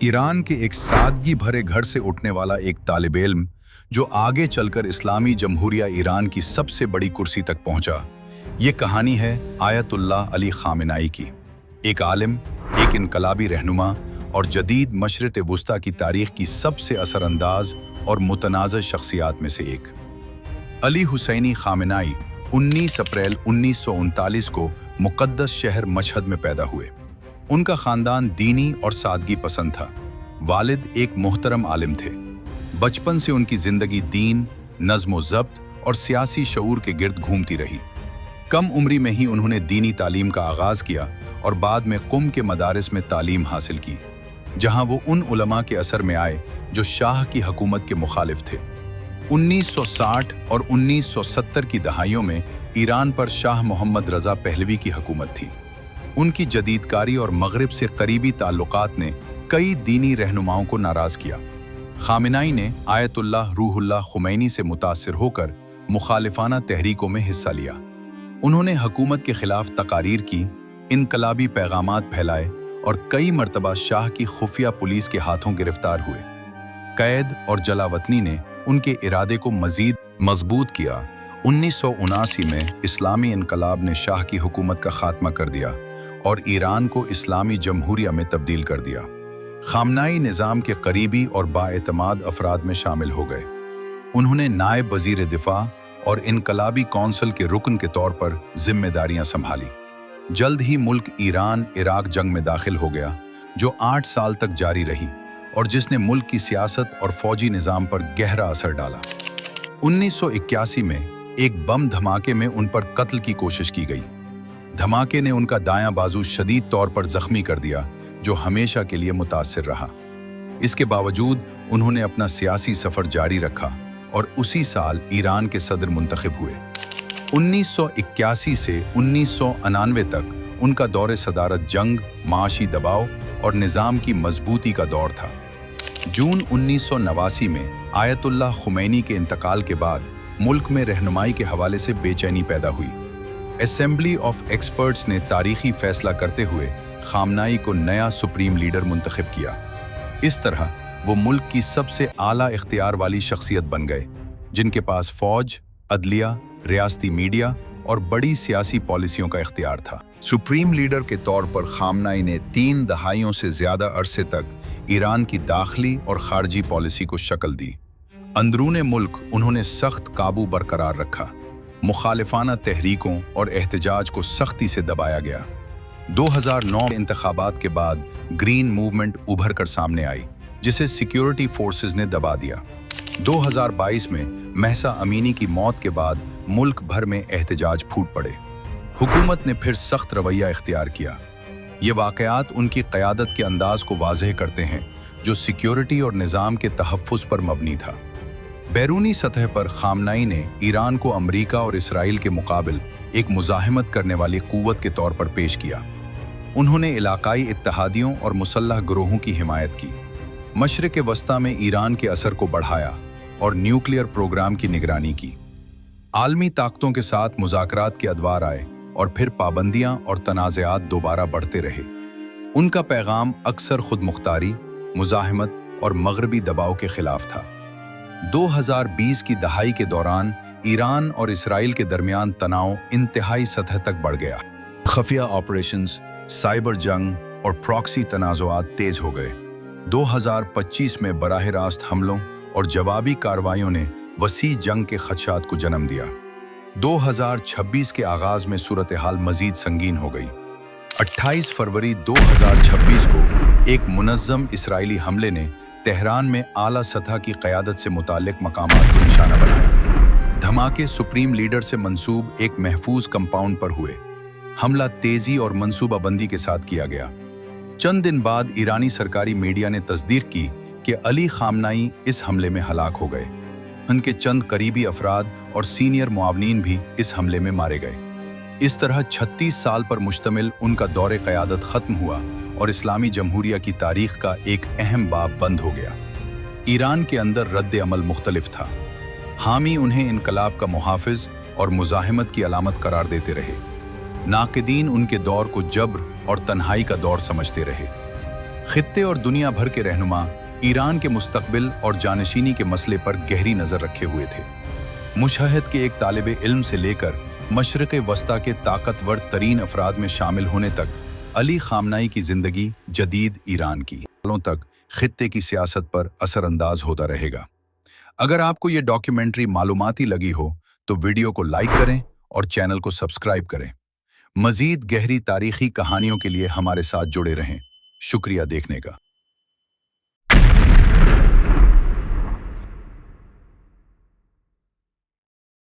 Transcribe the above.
Iran के एक सादगी भरे घर से उठने वाला एक तालिब इल्म जो आगे चलकर इस्लामी जमहूरिया ईरान की सबसे बड़ी कुर्सी तक पहुंचा। ये कहानी है आयतुल्लाह अली खामेनेई की, एक आलिम, एक इनकलाबी रहनुमा और जदीद मशरिक़ वुस्ता की तारीख की सबसे असरअंदाज और मुतनाज़ शख्सियात में से एक। अली हुसैनी खामेनेई 19 अप्रैल 1939 को मुक़द्दस शहर मशहद में पैदा हुए। उनका ख़ानदान दीनी और सादगी पसंद था। वालिद एक मोहतरम आलिम थे। बचपन से उनकी ज़िंदगी दीन, नज़्म व ज़ब्त और सियासी शऊर के गिर्द घूमती रही। कम उम्री में ही उन्होंने दीनी तालीम का आगाज़ किया और बाद में कुम के मदारिस में तालीम हासिल की, जहां वो उन उलमा के असर में आए जो शाह की हुकूमत के मुखालिफ थे। 1960 और 1970 की दहाइयों में ईरान पर शाह मोहम्मद रज़ा पहलवी की हुकूमत थी। उनकी जदीदकारी और मगरिब से करीबी ताल्लुकात ने कई दीनी रहनुमाओं को नाराज़ किया। खामेनेई ने आयतुल्लाह रूहुल्लाह खुमैनी से मुतासिर होकर मुखालिफाना तहरीकों में हिस्सा लिया। उन्होंने हुकूमत के खिलाफ तकारीर की, इनकलाबी पैगामात फैलाए और कई मरतबा शाह की खुफिया पुलिस के हाथों गिरफ्तार हुए। कैद और जलावतनी ने उनके इरादे को मज़ीद मजबूत किया। 1979 में इस्लामी इनकलाब ने शाह की हुकूमत का खात्मा कर दिया और ईरान को इस्लामी जमहूरिया में तब्दील कर दिया। खामेनेई निज़ाम के करीबी और बाएतमाद अफराद में शामिल हो गए। उन्होंने नायब वज़ीर दिफा और इनकलाबी कौंसिल के रुकन के तौर पर जिम्मेदारियां संभाली। जल्द ही मुल्क ईरान इराक जंग में दाखिल हो गया, जो 8 साल तक जारी रही और जिसने मुल्क की सियासत और फौजी निज़ाम पर गहरा असर डाला। 1981 में एक बम धमाके में उन पर कत्ल की कोशिश की गई। धमाके ने उनका दायां बाजू शदीद तौर पर जख्मी कर दिया, जो हमेशा के लिए मुतासिर रहा। इसके बावजूद उन्होंने अपना सियासी सफ़र जारी रखा और उसी साल ईरान के सदर मुंतखब हुए। 1981 से 1999 तक उनका दौरे सदारत जंग, माशी दबाव और निज़ाम की मजबूती का दौर था। जून 1989 में आयतुल्लाह खुमैनी के इंतकाल के बाद मुल्क में रहनुमाई के हवाले से बेचैनी पैदा हुई। असेंबली ऑफ एक्सपर्ट्स ने तारीखी फैसला करते हुए खामेनेई को नया सुप्रीम लीडर मुंतखब किया। इस तरह वो मुल्क की सबसे आला इख्तियार वाली शख्सियत बन गए, जिनके पास फौज, अदलिया, रियासती मीडिया और बड़ी सियासी पॉलिसियों का इख्तियार था। सुप्रीम लीडर के तौर पर खामेनेई ने 3 दहाइयों से ज़्यादा अरसे तक ईरान की दाखिली और खारजी पॉलिसी को शक्ल दी। अंदरूने मुल्क उन्होंने सख्त काबू बरकरार रखा। मुखालिफाना तहरीकों और एहतजाज को सख्ती से दबाया गया। 2009 के इंतखाबात के बाद ग्रीन मूवमेंट उभर कर सामने आई, जिसे सिक्योरिटी फोर्सेस ने दबा दिया। 2022 में महसा अमीनी की मौत के बाद मुल्क भर में एहतजाज फूट पड़े। हुकूमत ने फिर सख्त रवैया इख्तियार किया। ये वाक़यात उनकी क़यादत के अंदाज को वाज़ेह करते हैं, जो सिक्योरिटी और निज़ाम के तहफ़्फ़ुज़ पर मबनी था। बैरूनी सतह पर खामेनेई ने ईरान को अमरीका और इसराइल के मुकाबिल एक मुज़ाहिमत करने वाली क़ुव्वत के तौर पर पेश किया। उन्होंने इलाकाई इत्तेहादियों और मुसल्लह गिरोहों की हिमायत की, मशरिक़ वस्ता में ईरान के असर को बढ़ाया और न्यूक्लियर प्रोग्राम की निगरानी की। आलमी ताकतों के साथ मुज़ाकरात के अदवार आए और फिर पाबंदियां और तनाज़ात दोबारा बढ़ते रहे। उनका पैगाम अक्सर खुद मुख्तारी, मुज़ाहिमत और मगरबी दबाव के खिलाफ था। 2020 की दहाई के दौरान ईरान और इसराइल के दरमियान तनाव इंतहाई सतह तक बढ़ गया। खफिया ऑपरेशंस, साइबर जंग और प्रॉक्सी तनाज़ुआत तेज हो गए। 2025 में बराह रास्त हमलों और जवाबी कार्रवाइयों ने वसी जंग के खदशात को जन्म दिया। 2026 के आगाज में सूरत हाल मजीद संगीन हो गई। 28 फरवरी 2026 को एक मुनज़्ज़म इसराइली हमले ने तेहरान में आला सतह की क़यादत से मुताल्लिक मकामात को निशाना बनाया। धमाके सुप्रीम लीडर से मंसूब एक महफूज कंपाउंड पर हुए। हमला तेजी और मंसूबाबंदी के साथ किया गया। चंद दिन बाद ईरानी सरकारी मीडिया ने तस्दीक की कि अली खामेनेई इस हमले में हलाक हो गए। उनके चंद करीबी अफराद और सीनियर मुआवनीन भी इस हमले में मारे गए। इस तरह 36 साल पर मुश्तमिल उनका दौरे क़यादत ख़त्म हुआ और इस्लामी जमहूरिया की तारीख का एक अहम बाब बंद हो गया। ईरान के अंदर रद्द अमल मुख्तलिफ था। हामी उन्हें इनकलाब का मुहाफ़िज़ और मुज़ाहिमत की अलामत करार देते रहे। नाक़िदीन उनके दौर को जब्र और तन्हाई का दौर समझते रहे। खित्ते और दुनिया भर के रहनुमा ईरान के मुस्तकबिल और जानशीनी के मसले पर गहरी नजर रखे हुए थे। मुशाहिद के एक तालिबे इल्म से लेकर मशरिक़ वस्ता के ताकतवर तरीन अफराद में शामिल होने तक अली खामनाई की जिंदगी जदीद ईरान की सालों तक खित्ते की सियासत पर असरअंदाज होता रहेगा। अगर आपको ये डॉक्यूमेंट्री मालूमाती लगी हो तो वीडियो को लाइक करें और चैनल को सब्सक्राइब करें। मजीद गहरी तारीखी कहानियों के लिए हमारे साथ जुड़े रहें। शुक्रिया देखने का।